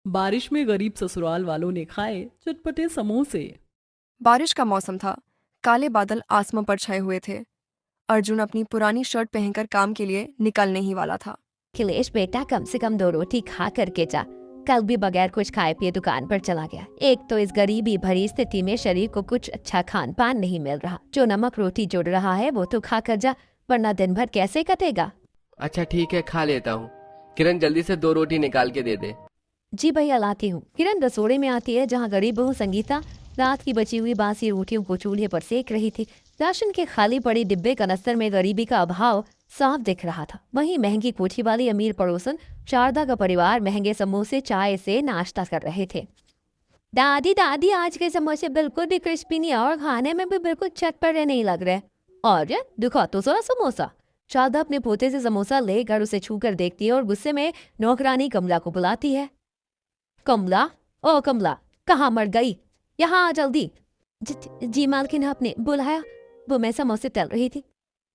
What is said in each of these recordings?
बारिश में गरीब ससुराल वालों ने खाए चटपटे समोसे। बारिश का मौसम था। काले बादल आसमां पर छाए हुए थे। अर्जुन अपनी पुरानी शर्ट पहनकर काम के लिए निकलने ही वाला था। अखिलेश बेटा कम से कम 2 रोटी खा करके जा। कल भी बगैर कुछ खाए पिए दुकान पर चला गया। एक तो इस गरीबी भरी स्थिति में शरीर को कुछ अच्छा खान पान नहीं मिल रहा। जो नमक रोटी जुड़ रहा है वो तो खा कर जा, वरना दिन भर कैसे कटेगा। अच्छा ठीक है, खा लेता हूँ। किरण जल्दी से 2 रोटी निकाल के दे दे। जी भैया लाती हूँ। किरण रसोड़े में आती है जहाँ गरीब बहू संगीता रात की बची हुई बासी रोटियों को चूल्हे पर सेक रही थी। राशन के खाली पड़े डिब्बे कनस्तर में गरीबी का अभाव साफ दिख रहा था। वहीं महंगी कोठी वाली अमीर पड़ोसन शारदा का परिवार महंगे समोसे चाय से नाश्ता कर रहे थे। दादी दादी आज के समोसे बिल्कुल भी क्रिस्पी नहीं और खाने में भी बिल्कुल चटपटे नहीं लग रहे। और दिखा तो जरा समोसा। शारदा अपने पोते से समोसा लेकर उसे छूकर देखती है और गुस्से में नौकरानी कमला को बुलाती है। कमला, ओ कमला, कहाँ मर गई? यहाँ आ जल्दी। जी मालकिन, आपने बुलाया? वो मैं समोसे तल रही थी।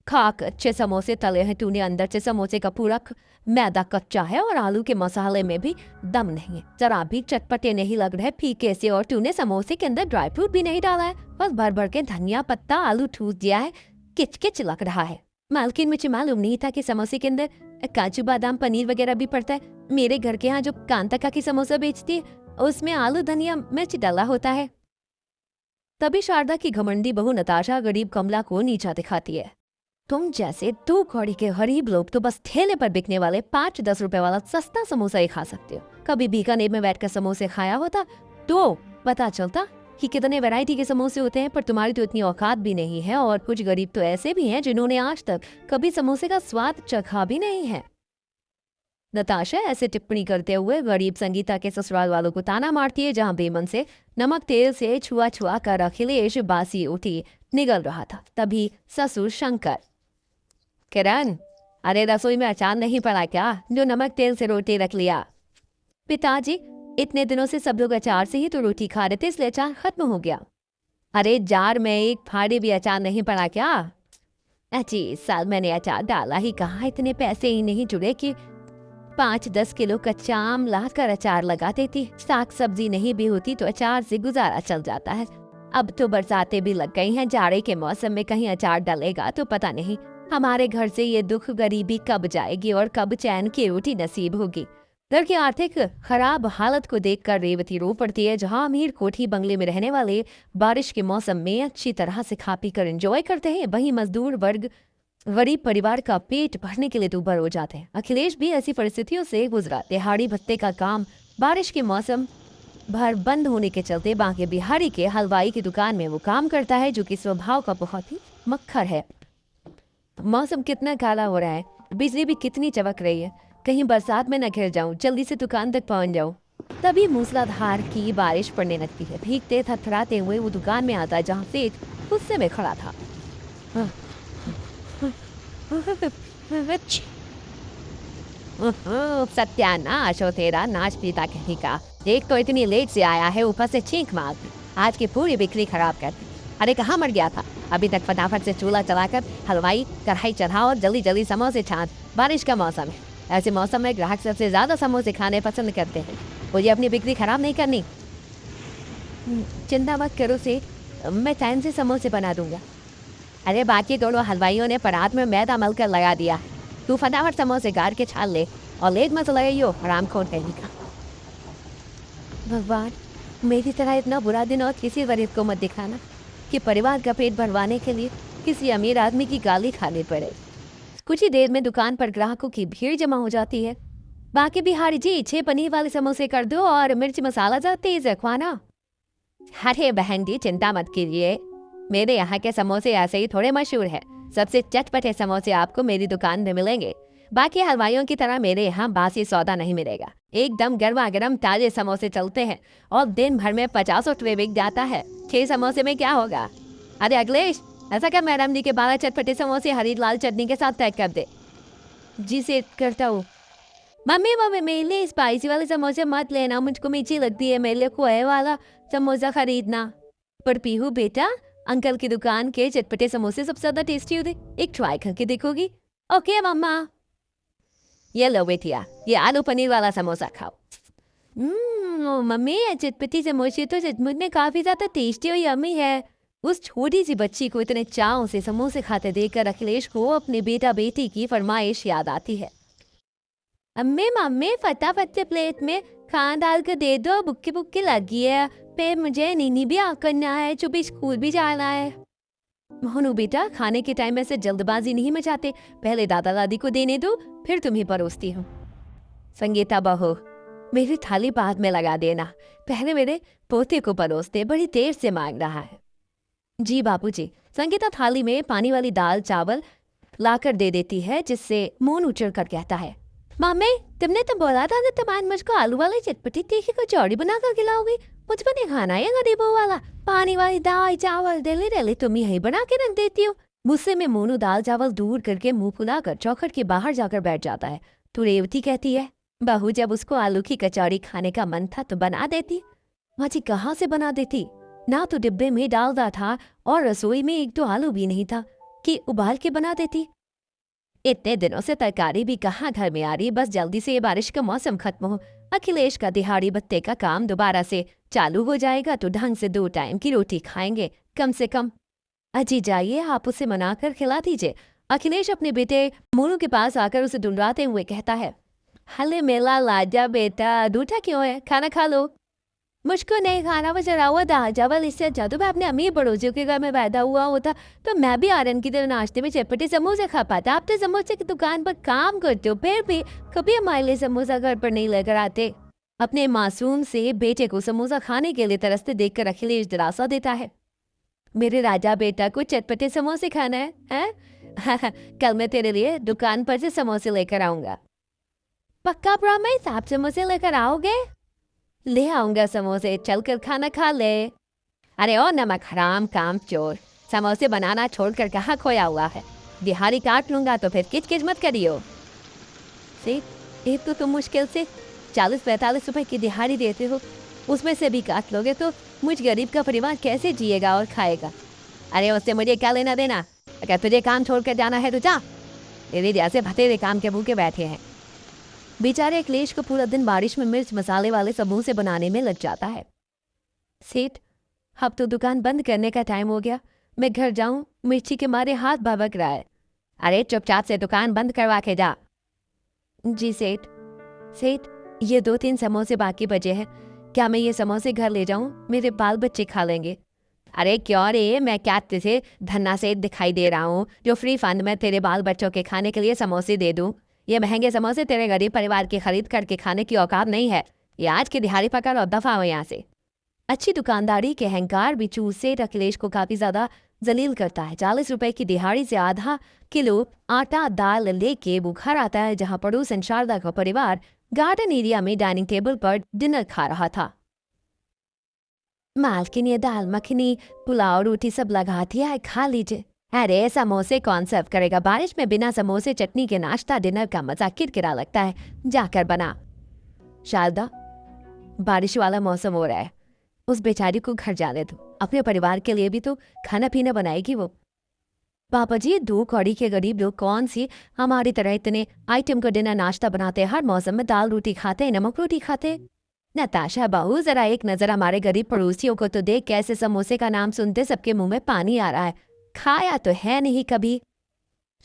खाक अच्छे समोसे तले हैं तूने। अंदर से समोसे का पूरा मैदा कच्चा है और आलू के मसाले में भी दम नहीं है। जरा भी चटपटे नहीं लग रहे, फीके से। और तूने समोसे के अंदर ड्राई फ्रूट भी नहीं डाला है, बस भर भर के धनिया पत्ता आलू ठूस दिया है। किच किच लग रहा है। मालकिन, मुझे मालूम नहीं था कि समोसे के अंदर काजू बादाम पनीर वगैरह भी पड़ता है। मेरे घर के यहाँ जो कांता काकी समोसा बेचती है उसमें आलू धनिया मिर्च डाला होता है। तभी शारदा की घमंडी बहू नताशा गरीब कमला को नीचा दिखाती है। तुम जैसे 2 कौड़ी के गरीब लोग तो बस ठेले पर बिकने वाले 5-10 रुपए वाला सस्ता समोसा ही खा सकते हो। कभी बीकानेर में बैठकर समोसे खाया होता तो पता चलता कि कितने वैरायटी के समोसे होते हैं। पर तुम्हारी तो इतनी औकात भी नहीं है। और कुछ गरीब तो ऐसे भी हैं जिन्होंने आज तक कभी समोसे का स्वाद चखा भी नहीं है। नताशा ऐसे टिप्पणी करते हुए गरीब संगीता के ससुराल वालों को ताना मारती है, जहां बेमन से नमक तेल से छुआ छुआ कर अखिलेश बासी उठी निगल रहा था। तभी ससुर शंकर, किरण, अरे रसोई में अचार नहीं पड़ा क्या जो नमक तेल से रोटी रख लिया? पिताजी, इतने दिनों से सब लोग अचार से ही तो रोटी खा रहे थे, इसलिए अचार खत्म हो गया। अरे जार में एक फाड़ी भी अचार नहीं पड़ा क्या? अजी इस साल मैंने अचार डाला ही कहाँ, इतने पैसे ही नहीं जुड़े कि 5-10 किलो कच्चा आम लाकर अचार लगा देती। साग सब्जी नहीं भी होती तो अचार से गुजारा चल जाता है। अब तो बरसातें भी लग गई हैं, जाड़े के मौसम में कहीं अचार डलेगा तो पता नहीं हमारे घर से ये दुख गरीबी कब जाएगी और कब चैन की रोटी नसीब होगी। घर की आर्थिक खराब हालत को देखकर रेवती रो पड़ती है। जहां अमीर कोठी बंगले में रहने वाले बारिश के मौसम में अच्छी तरह से खा पी कर एंजॉय करते हैं, वहीं मजदूर वर्ग गरीब परिवार का पेट भरने के लिए दूभर हो जाते हैं। अखिलेश भी ऐसी परिस्थितियों से गुजरा। दिहाड़ी भत्ते का काम बारिश के मौसम भर बंद होने के चलते बांके बिहारी के हलवाई की दुकान में वो काम करता है, जो कि स्वभाव का बहुत ही मक्खर है। मौसम कितना काला हो रहा है, बिजली भी कितनी चमक रही है, कहीं बरसात में न घिर जाऊं, जल्दी से दुकान तक पहुंच जाऊं। तभी मूसलाधार की बारिश पड़ने लगती है। भीगते थरथराते हुए वो दुकान में आता है जहाँ से एक गुस्से में खड़ा था। सत्यानाश हो तेरा नाच पीता कहीं का। एक तो इतनी लेट से आया है, ऊपर से छींक मार दी, आज की पूरी बिक्री खराब कर दी। अरे कहाँ मर गया था? अभी तक फटाफट से चूल्हा चलाकर हलवाई कढ़ाई चढ़ाओ और जल्दी जल्दी समोसे छान। बारिश का मौसम है, ऐसे मौसम में ग्राहक सबसे ज्यादा समोसे खाने पसंद करते हैं। मुझे अपनी बिक्री खराब नहीं करनी। चिंता मत करो से, मैं टाइम से समोसे बना दूंगा। अरे बाकी दोनों हलवाइयों ने परात में मैदा मल कर लगा दिया है, तू फटाफट समोसे गाड़ के छान ले और लेट मत लगाइयो हराम खोर कहने का। भगवान, मेरी तरह इतना बुरा दिन और किसी गरीब को मत दिखाना कि परिवार का पेट भरवाने के लिए किसी अमीर आदमी की गाली खानी पड़े। कुछ ही देर में दुकान पर ग्राहकों की भीड़ जमा हो जाती है। बाकी बिहारी जी 6 पनीर वाले समोसे कर दो और मिर्च मसाला जा तेज रखवाना। अरे बहन जी चिंता मत कीजिए, मेरे यहाँ के समोसे ऐसे ही थोड़े मशहूर है। सबसे चटपटे समोसे आपको मेरी दुकान में मिलेंगे। बाकी हलवाइयों की तरह मेरे यहाँ बासी सौदा नहीं मिलेगा। एकदम गर्मा गर्म ताजे समोसे चलते हैं और दिन भर में 50 ट्रे बिक जाता है। 6 समोसे में क्या होगा? अरे अखिलेश, ऐसा क्या मैडम जी के 12 चटपटे समोसे हरी लाल चटनी के साथ पैक कर दे। जी से करता हूँ। मम्मी मम्मी मेरे लिए स्पाइसी वाले समोसे मत लेना, मुझको मीठी लगती है। मेरे लिए खोए वाला समोसा खरीदना। पर पीहू बेटा, अंकल की दुकान के चटपटे समोसे सबसे ज्यादा टेस्टी होते, एक ट्राई करके देखोगी? ओके मम्मा। ये लो बेटिया, ये आलू पनीर वाला समोसा खाओ। मम्मी ये चटपटी समोसे तो सचमुच में काफी ज्यादा टेस्टी और यम्मी है। उस छोटी सी बच्ची को इतने चाव से समोसे खाते देखकर अखिलेश को अपने बेटा बेटी की फरमाइश याद आती है। अम्मी मम्मी फटाफट से प्लेट में खाना डाल कर दे दो, भुक्की भुक्की लगी है। फिर मुझे नीनी भी आ करना है, चुपी स्कूल भी जाना है। मोनू बेटा खाने के टाइम ऐसे जल्दबाजी नहीं मचाते, पहले दादा दादी को देने दो फिर तुम्हें परोसती हूँ। संगीता बहू मेरी थाली बाद में लगा देना, पहले मेरे पोते को परोसते, बड़ी देर से मांग रहा है। जी बापूजी। संगीता थाली में पानी वाली दाल चावल लाकर दे देती है, जिससे मोनू चिढ़कर कहता है, मामे तुमने तो बोला था कि तुम आज मुझको आलू वाली चटपटी तीखी कचौड़ी बनाकर खिलाओगी, मुझको नहीं खाना है गरीबों वाला पानी वाली दाल चावल, डेली डेली तुम यही बना के रख देती हो। गुस्से में मोनू दाल चावल दूर करके मुंह फुलाकर चौखट के बाहर जाकर बैठ जाता है। तो रेवती कहती है, बहू जब उसको आलू की कचौड़ी खाने का मन था तो बना देती। माँ जी कहाँ से बना देती, ना तो डिब्बे में डालता था और रसोई में एक तो आलू भी नहीं था कि उबाल के बना देती। इतने दिनों से तरकारी भी कहाँ घर में आ रही, बस जल्दी से ये बारिश का मौसम खत्म हो, अखिलेश का दिहाड़ी बत्ते का काम दोबारा से चालू हो जाएगा तो ढंग से 2 टाइम की रोटी खाएंगे कम से कम। अजी जाइए आप उसे मनाकर खिला दीजिए। अखिलेश अपने बेटे मोनू के पास आकर उसे ढूंढाते हुए कहता है, हले मेला लाजा बेटा, दूठा क्यों है, खाना खा लो। मुझको नहीं खाना, वो जरा हुआ दाल चावल, इससे अच्छा तो मैं अपने अमीर पड़ोसियों के घर में पैदा हुआ होता तो मैं भी आर्यन की तरह नाश्ते में चटपटे समोसे खा पाता। आप तो समोसे की दुकान पर काम करते हो, फिर भी कभी हमारे लिए समोसा घर पर नहीं लेकर आते। अपने मासूम से बेटे को समोसा खाने के लिए तरसते देखकर अखिलेश दिलासा देता है, मेरे राजा बेटा को चटपटे समोसे खाना है? कल मैं तेरे लिए दुकान पर से समोसे लेकर आऊंगा। पक्का प्रॉमिस, आप समोसे लेकर आओगे? ले आऊंगा समोसे, चलकर खाना खा ले। अरे ओ नमक हराम काम चोर, समोसे बनाना छोड़कर कहाँ खोया हुआ है, दिहाड़ी काट लूंगा तो फिर किच किच मत करियो। एक तो तुम मुश्किल से 40-45 रुपए की दिहाड़ी देते हो, उसमें से भी काट लोगे तो मुझ गरीब का परिवार कैसे जिएगा और खाएगा। अरे उससे मुझे क्या लेना देना, अगर तुझे काम छोड़कर जाना है तो जा, मेरे जैसे भतेरे काम के भूखे बैठे हैं। बेचारे अखिलेश को पूरा दिन बारिश में मिर्च मसाले वाले समोसे बनाने में लग जाता है। सेठ अब तो दुकान बंद करने का टाइम हो गया, मैं घर जाऊं, मिर्ची के मारे हाथ भभक रहा है। अरे चुपचाप से दुकान बंद करवा के जा। जी सेठ। सेठ ये 2-3 समोसे बाकी बचे हैं, क्या मैं ये समोसे घर ले जाऊं, मेरे बाल बच्चे खा लेंगे। अरे क्यों रे, मैं क्या तुझे धन्ना सेठ दिखाई दे रहा हूँ जो फ्री फंड में तेरे बाल बच्चों के खाने के लिए समोसे दे दूं? ये महंगे समोसे तेरे गरीब परिवार के खरीद करके खाने की औकात नहीं है। ये आज की दिहाड़ी पकड़ और दफा हो यहाँ से। अच्छी दुकानदारी के अहंकार भी चूस से अखिलेश को काफी ज्यादा जलील करता है। 40 रुपए की दिहाड़ी से आधा किलो आटा दाल लेके वो घर आता है जहाँ पड़ोसन शारदा का परिवार गार्डन एरिया में डाइनिंग टेबल पर डिनर खा रहा था। मालकिन ये दाल मखनी पुलाव रोटी सब लगाती है, खा लीजिए। अरे समोसे कौन सर्व करेगा, बारिश में बिना समोसे चटनी के नाश्ता डिनर का मजा किरकिरा लगता है, जाकर बना। शारदा बारिश वाला मौसम हो रहा है, उस बेचारी को घर जाने दो, अपने परिवार के लिए भी तो खाना पीना बनाएगी वो। पापा जी 2 कौड़ी के गरीब लोग कौन सी हमारी तरह इतने आइटम का डिनर नाश्ता बनाते, हर मौसम में दाल रोटी खाते, नमक रोटी खाते। नताशा बहू जरा एक नजर हमारे गरीब पड़ोसियों को तो देख, कैसे समोसे का नाम सुनते सबके मुंह में पानी आ रहा है, खाया तो है नहीं कभी।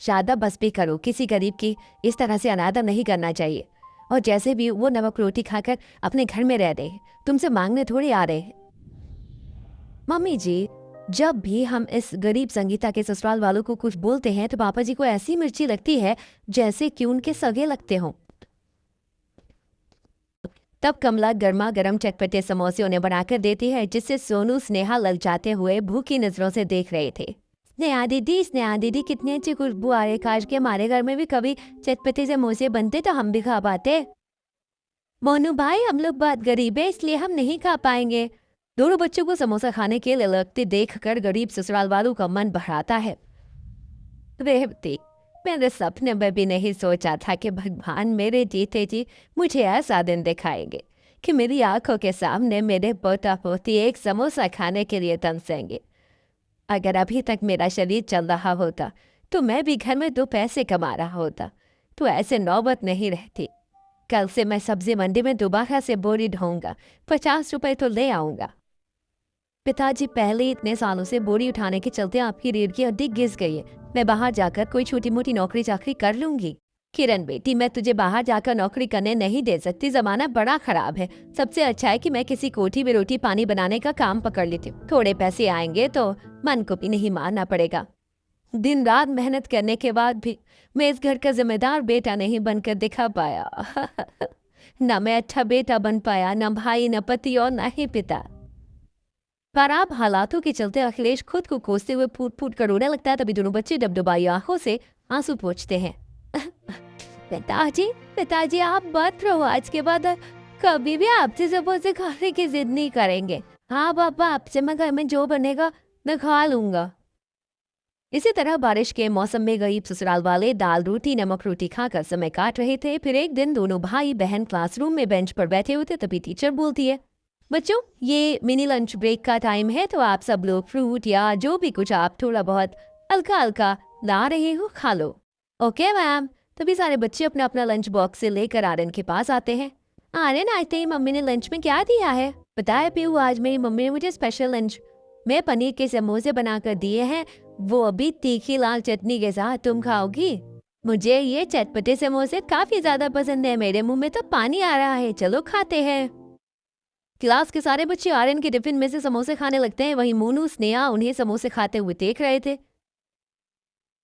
शारदा बस भी करो, किसी गरीब की इस तरह से अनादर नहीं करना चाहिए, और जैसे भी वो नमक रोटी खाकर अपने घर में रह रहे, तुमसे मांगने थोड़ी आ रहे। मम्मी जी जब भी हम इस गरीब संगीता के ससुराल वालों को कुछ बोलते हैं तो पापा जी को ऐसी मिर्ची लगती है जैसे कि उनके सगे लगते हों। तब कमला गर्मा गर्म चटपटे समोसे उन्हें बनाकर देती है, जिससे सोनू स्नेहा ललचाते हुए भूखी नजरों से देख रहे थे। स्नेहा दीदी कितनी अच्छी खुशबू आ रही, काश के हमारे घर में भी कभी चटपटे समोसे बनते तो हम भी खा पाते। मोनू भाई हम लोग बहुत गरीब है इसलिए हम नहीं खा पाएंगे। दोनों बच्चों को समोसा खाने के लिए लगते देखकर गरीब ससुराल वालों का मन बढ़ाता है। रेवती मैंने सपने में भी नहीं सोचा था कि भगवान मेरे जीते जी मुझे ऐसा दिन दिखाएंगे कि मेरी आंखों के सामने मेरे पोता पोती एक समोसा खाने के लिए तरसेंगे। अगर अभी तक मेरा शरीर चल रहा होता तो मैं भी घर में 2 पैसे कमा रहा होता, तो ऐसे नौबत नहीं रहती। कल से मैं सब्जी मंडी में दोबारा से बोरी ढोऊंगा, 50 रुपए तो ले आऊंगा। पिताजी, पहले इतने सालों से बोरी उठाने के चलते आपकी रीढ़ की हड्डी घिस गई है। मैं बाहर जाकर कोई छोटी मोटी नौकरी चाकरी कर लूंगी। किरण बेटी, मैं तुझे बाहर जाकर नौकरी करने नहीं दे सकती, जमाना बड़ा खराब है। सबसे अच्छा है कि मैं किसी कोठी में रोटी पानी बनाने का काम पकड़ लेती हूँ। थोड़े पैसे आएंगे तो मन को भी नहीं मारना पड़ेगा। दिन रात मेहनत करने के बाद भी मैं इस घर का जिम्मेदार बेटा नहीं बनकर दिखा पाया। न मैं अच्छा बेटा बन पाया, न भाई, न पति और न ही पिता। खराब हालातों के चलते अखिलेश खुद को कोसते हुए फूट फूट कर रोने लगता है। तभी दोनों बच्चे डबडबाई आंखों से आंसू पोंछते हैं। पिताजी, पिताजी, आप मत रो। आज के बाद कभी भी आपसे समोसे खाने की जिद नहीं करेंगे। हाँ पापा, आपसे मैं घर में जो बनेगा मैं खा लूंगा। इसी तरह बारिश के मौसम में गरीब ससुराल वाले दाल रोटी नमक रोटी खाकर समय काट रहे थे। फिर एक दिन दोनों भाई बहन क्लासरूम में बेंच पर बैठे हुए थे। तभी टीचर बोलती है, बच्चों ये मिनी लंच ब्रेक का टाइम है, तो आप सब लोग फ्रूट या जो भी कुछ आप थोड़ा बहुत हल्का हल्का ला रहे हो खा लो। Okay ma'am. तभी सारे बच्चे अपना अपना लंच बॉक्स से लेकर आर्यन के पास आते हैं। आर्यन, आते ही मम्मी ने लंच में क्या दिया है? पता है पीहू, आज मेरी मम्मी ने मुझे स्पेशल लंच में पनीर के समोसे बनाकर दिए हैं, वो अभी तीखी लाल चटनी के साथ। तुम खाओगी? मुझे ये चटपटे समोसे काफी ज्यादा पसंद है, मेरे मुंह में तो पानी आ रहा है। चलो खाते हैं। क्लास के सारे बच्चे आर्यन के टिफिन में से समोसे खाने लगते हैं। वहीं मोनू स्नेहा उन्हें समोसे खाते हुए देख रहे थे।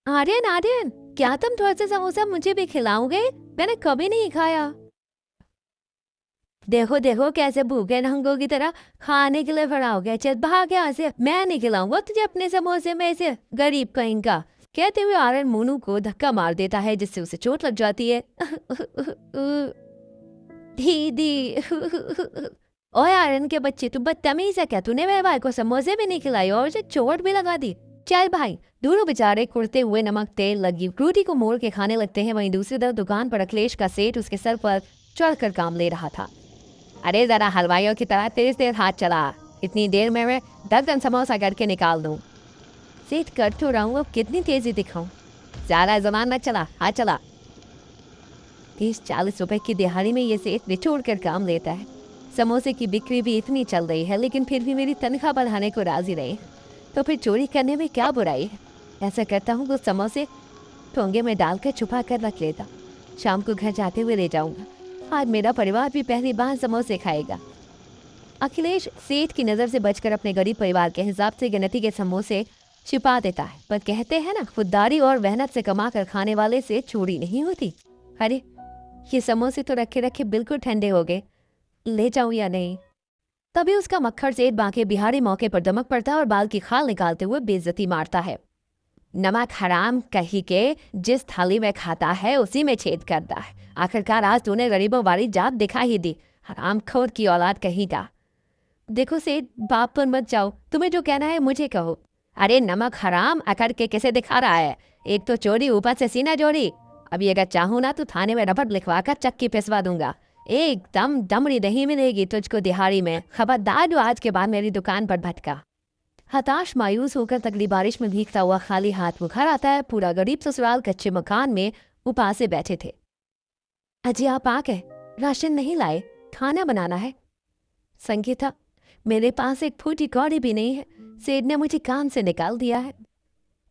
आर्यन, आर्यन, क्या तुम थोड़ा सा समोसा मुझे भी खिलाओगे? मैंने कभी नहीं खाया। देखो देखो कैसे भूखे नंगों की तरह खाने के लिए खड़ा हो गया। चल भाग यहाँ से, मैं नहीं खिलाऊंगा तुझे अपने समोसे में से, गरीब कहीं का। कहते हुए आर्यन मोनू को धक्का मार देता है, जिससे उसे चोट लग जाती है। दीदी। ओए आर्यन के बच्चे, तू बदतमीज है क्या? तूने मेरे भाई को समोसे भी नहीं खिलाई और उसे चोट भी लगा दी। चल भाई। दोनों बेचारे कुड़ते हुए नमक तेल लगी रोटी को मोड़ के खाने लगते हैं। वहीं दूसरी तरफ दुकान पर अखिलेश का सेठ उसके सर पर चढ़कर काम ले रहा था। अरे जरा हलवाइयों की तरह तेज तेज हाथ चला, इतनी देर में मैं 10 समोसा करके निकाल दूं। सेठ, कर तो रहा हूँ, अब कितनी तेजी दिखाऊं? ज्यादा जमान न चला, हाथ चला। 30-40 रुपए की दिहाड़ी में ये सेठ निचोड़ कर काम लेता है। समोसे की बिक्री भी इतनी चल रही है, लेकिन फिर भी मेरी तनख्वाह बढ़ाने को राजी नहीं, तो फिर चोरी करने में क्या बुराई है? ऐसा करता हूँ कुछ समोसे ठोंगे में डालकर छुपा कर रख लेता, शाम को घर जाते हुए ले जाऊंगा। आज मेरा परिवार भी पहली बार समोसे खाएगा। अखिलेश सेठ की नज़र से बचकर अपने गरीब परिवार के हिसाब से गिनती के समोसे छिपा देता है। पर कहते हैं ना, खुददारी और मेहनत से कमा कर खाने वाले से चोरी नहीं होती। अरे ये समोसे तो रखे रखे बिल्कुल ठंडे हो गए, ले जाऊं या नहीं? तभी उसका मक्खर सेठ बांके बिहारी मौके पर दमक पड़ता है और बाल की खाल निकालते हुए बेइज्जती मारता है। नमक हराम कही के जिस थाली में खाता है उसी में छेद करता है। आखिरकार आज तूने गरीबों वाली जात दिखा ही दी, हरामखोर की औलाद कहीं का। देखो सेठ, बाप पर मत जाओ, तुम्हें जो कहना है मुझे कहो। अरे नमक हराम अकड़ के कैसे दिखा रहा है? एक तो चोरी, ऊपर से सीना जोड़ी। अभी अगर चाहूँ ना तो थाने में रबड़ लिखवा कर चक्की पिसवा दूंगा। एकदम दमड़ी नहीं मिलेगी तुझको दिहाड़ी में। खबरदार जो आज के बाद मेरी दुकान पर भटका। हताश मायूस होकर तगड़ी बारिश में भीगता हुआ खाली हाथ वो घर आता है। पूरा गरीब ससुराल कच्चे मकान में उपासे बैठे थे। अजी आप आ गए, राशन नहीं लाए, खाना बनाना है। संगीता, मेरे पास एक फूटी कौड़ी भी नहीं है, सेठ ने मुझे काम से निकाल दिया है।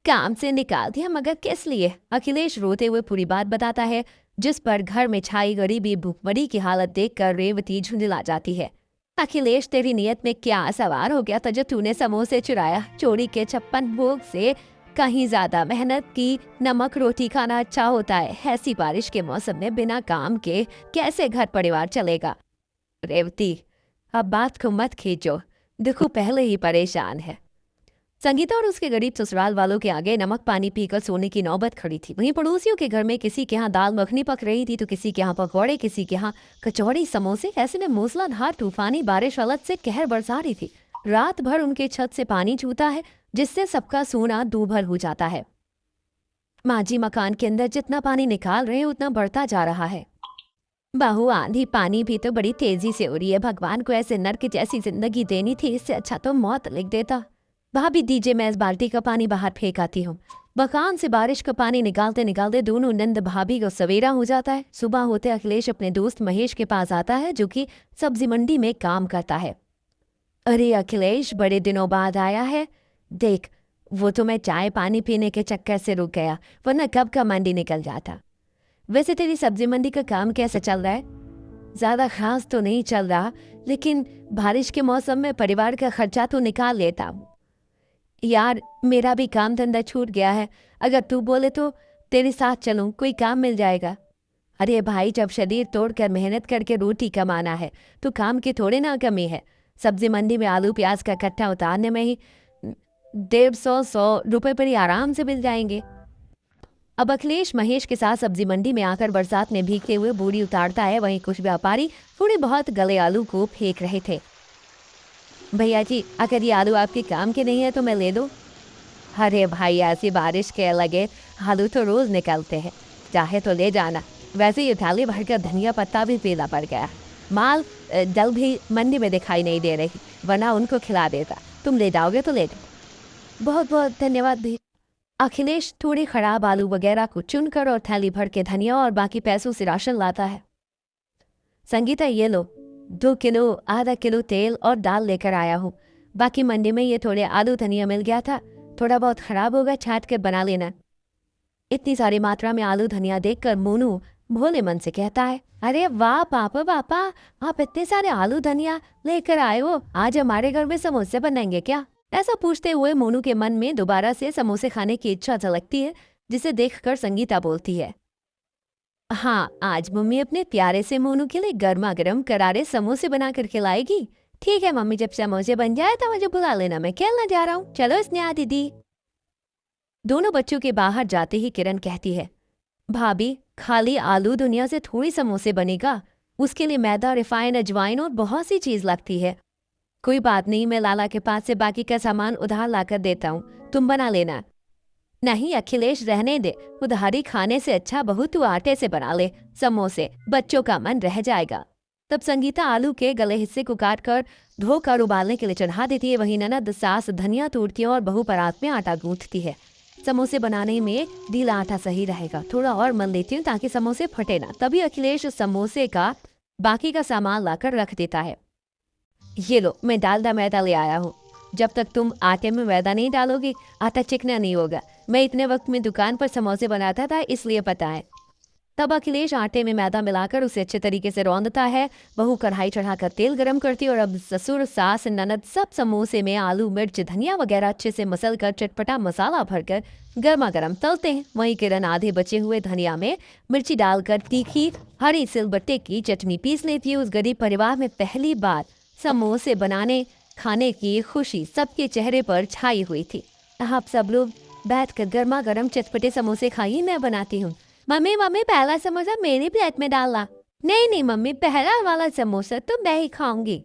काम से निकाल दिया, मगर किस लिए? अखिलेश रोते हुए पूरी बात बताता है, जिस पर घर में छाई गरीबी भूखमरी की हालत देखकर रेवती झुंझला जाती है। अखिलेश, तेरी नियत में क्या सवार हो गया था जो तूने समोसे चुराया? चोरी के 56 भोग से कहीं ज्यादा मेहनत की नमक रोटी खाना अच्छा होता है। ऐसी बारिश के मौसम में बिना काम के कैसे घर परिवार चलेगा? रेवती, अब बात को मत खींचो, देखो पहले ही परेशान है। संगीता और उसके गरीब ससुराल वालों के आगे नमक पानी पीकर सोने की नौबत खड़ी थी। वहीं पड़ोसियों के घर में किसी के यहाँ दाल मखनी पक रही थी, तो किसी के यहाँ पकौड़े, किसी के यहाँ कचौड़ी समोसे। ऐसे में मूसलाधार तूफानी बारिश हालत से कहर बरसा रही थी। रात भर उनके छत से पानी छूता है, जिससे सबका सोना दूभर हो जाता है। माजी मकान के अंदर जितना पानी निकाल रहे हैं उतना बढ़ता जा रहा है। बहू, आंधी पानी भी तो बड़ी तेजी से हो रही है। भगवान को ऐसे नर्क जैसी जिंदगी देनी थी, इससे अच्छा तो मौत लिख देता। भाभी दीजिए, मैं इस बाल्टी का पानी बाहर फेंक आती हूँ। मकान से बारिश का पानी निकालते निकालते दोनों नंद भाभी को सवेरा हो जाता है। सुबह होते अखिलेश अपने दोस्त महेश के पास आता है, जो कि सब्जी मंडी में काम करता है। अरे अखिलेश, बड़े दिनों बाद आया है। देख, वो तो मैं चाय पानी पीने के चक्कर से रुक गया, वरना कब का मंडी निकल जाता। वैसे तेरी सब्जी मंडी का काम कैसे चल रहा है? ज्यादा खास तो नहीं चल रहा, लेकिन बारिश के मौसम में परिवार का खर्चा तो निकाल लेता हूँ। यार, मेरा भी काम धंधा छूट गया है, अगर तू बोले तो तेरे साथ चलूं, कोई काम मिल जाएगा। अरे भाई, जब शरीर तोड़कर मेहनत करके रोटी कमाना है तो काम की थोड़ी ना कमी है। सब्जी मंडी में आलू प्याज का कट्टा उतारने में ही 150 रुपए पर ही आराम से मिल जाएंगे। अब अखिलेश महेश के साथ सब्जी मंडी में आकर बरसात में भीगते हुए बोरी उतारता है। वहीं कुछ व्यापारी थोड़े बहुत गले आलू को फेंक रहे थे। भैया जी, अगर ये आलू आपके काम के नहीं है तो मैं ले दूं? अरे भाई, ऐसी बारिश के लगे आलू तो रोज निकलते हैं, चाहे तो ले जाना। वैसे ये थाली भरकर धनिया पत्ता भी पीला पड़ गया। माल दल भी मंडी में दिखाई नहीं दे रही, वरना उनको खिला देता। तुम ले जाओगे तो ले जाओ। बहुत बहुत धन्यवाद भैया। अखिलेश थोड़ी खराब आलू वगैरह को चुनकर और थैली भर के धनिया और बाकी पैसों से राशन लाता है। संगीता, ये लो, 2 किलो आधा किलो तेल और दाल लेकर आया हूँ। बाकी मंडी में ये थोड़े आलू धनिया मिल गया था, थोड़ा बहुत खराब होगा, छांट कर बना लेना। इतनी सारी मात्रा में आलू धनिया देखकर मोनू भोले मन से कहता है, अरे वाह पापा, आप इतने सारे आलू धनिया लेकर आए हो, आज हमारे घर में समोसे बनाएंगे क्या? ऐसा पूछते हुए मोनू के मन में दोबारा से समोसे खाने की इच्छा झलकती है, जिसे देखकर संगीता बोलती है, हाँ, आज मम्मी अपने प्यारे से मोनू के लिए गर्मा गर्म करारे समोसे बनाकर खिलाएगी। ठीक है मम्मी, जब समोसे बन जाए तो मुझे बुला लेना, मैं खेलने जा रहा हूँ। चलो स्नेहा दीदी। दोनों बच्चों के बाहर जाते ही किरण कहती है, भाभी, खाली आलू धनिया से थोड़ी समोसे बनेगा, उसके लिए मैदा, रिफाइन, अजवाइन और बहुत सी चीज लगती है। कोई बात नहीं, मैं लाला के पास से बाकी का सामान उधार लाकर देता हूँ, तुम बना लेना। नहीं अखिलेश, रहने दे, उधारी खाने से अच्छा बहू तू आटे से बना ले समोसे, बच्चों का मन रह जाएगा। तब संगीता आलू के गले हिस्से को काटकर धोकर उबालने के लिए चढ़ा देती है। वहीं ननद सास धनिया तोड़ती है और बहू परात में आटा गूंथती है। समोसे बनाने में ढीला आटा सही रहेगा, थोड़ा और मल लेती हूँ ताकि समोसे फटे ना। तभी अखिलेश समोसे का बाकी का सामान लाकर रख देता है। ये लो, मैं डालडा मैदा ले आया हूँ। जब तक तुम आटे में मैदा नहीं डालोगी, आटा चिकना नहीं होगा। मैं इतने वक्त में दुकान पर समोसे बनाता था, इसलिए पता है। तब अखिलेश आटे में मैदा मिलाकर उसे अच्छे तरीके से रौंदता है। बहू कढ़ाई चढ़ाकर तेल गरम करती है और अब ससुर सास ननद सब समोसे में आलू मिर्च धनिया वगैरह अच्छे से मसल कर चटपटा मसाला भरकर गर्मा गर्म तलते हैं। वहीं किरण आधे बचे हुए धनिया में मिर्ची डालकर तीखी हरी सिलबट्टे की चटनी पीस लेती है। उस गरीब परिवार में पहली बार समोसे बनाने खाने की खुशी सबके चेहरे पर छाई हुई थी। आप सब लोग बैठकर गर्मा गर्म चटपटे समोसे खाइए, मैं बनाती हूँ। मम्मी पहला समोसा मेरी प्लेट में डालना। नहीं मम्मी, पहला वाला समोसा तो मैं ही खाऊंगी।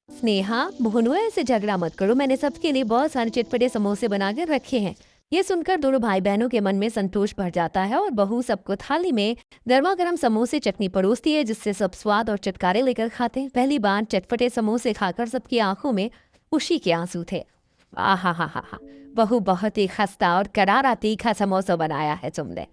स्नेहा, मोहनु, ऐसे झगड़ा मत करो, मैंने सबके लिए बहुत सारे चटपटे समोसे बनाकर रखे हैं। ये सुनकर दोनों भाई बहनों के मन में संतोष भर जाता है और बहू सबको थाली में गर्मा गर्म समोसे चटनी परोसती है, जिससे सब स्वाद और चटकारे लेकर खाते हैं। पहली बार चटपटे समोसे खाकर सबकी आंखों में खुशी के आंसू थे। आहा, बहू, बहुत ही खस्ता और करारा तीखा समोसा बनाया है तुमने।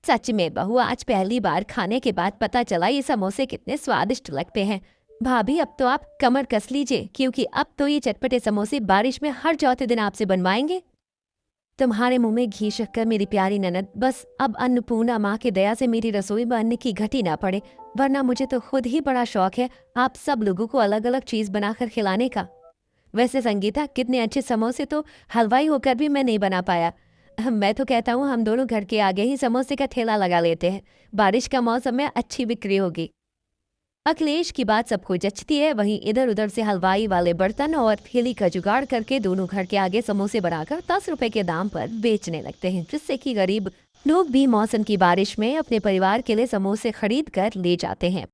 सच में बहू, आज पहली बार खाने के बाद पता चला ये समोसे कितने स्वादिष्ट लगते हैं। भाभी, अब तो आप कमर कस लीजिए, क्योंकि अब तो ये चटपटे समोसे बारिश में हर चौथे दिन आपसे बनवाएंगे। तुम्हारे मुंह में घी शक्कर मेरी प्यारी ननद, बस अब अन्नपूर्णा माँ की दया से मेरी रसोई में अन्न की घटी ना पड़े, वरना मुझे तो खुद ही बड़ा शौक है आप सब लोगों को अलग अलग चीज बनाकर खिलाने का। वैसे संगीता, कितने अच्छे समोसे तो हलवाई होकर भी मैं नहीं बना पाया। मैं तो कहता हूँ हम दोनों घर के आगे ही समोसे का ठेला लगा लेते हैं, बारिश का मौसम में अच्छी बिक्री होगी। अखिलेश की बात सबको जचती है। वहीं इधर उधर से हलवाई वाले बर्तन और थैली का जुगाड़ करके दोनों घर के आगे समोसे बनाकर 10 रुपए के दाम पर बेचने लगते हैं, जिससे कि गरीब लोग भी मौसम की बारिश में अपने परिवार के लिए समोसे खरीद कर ले जाते हैं।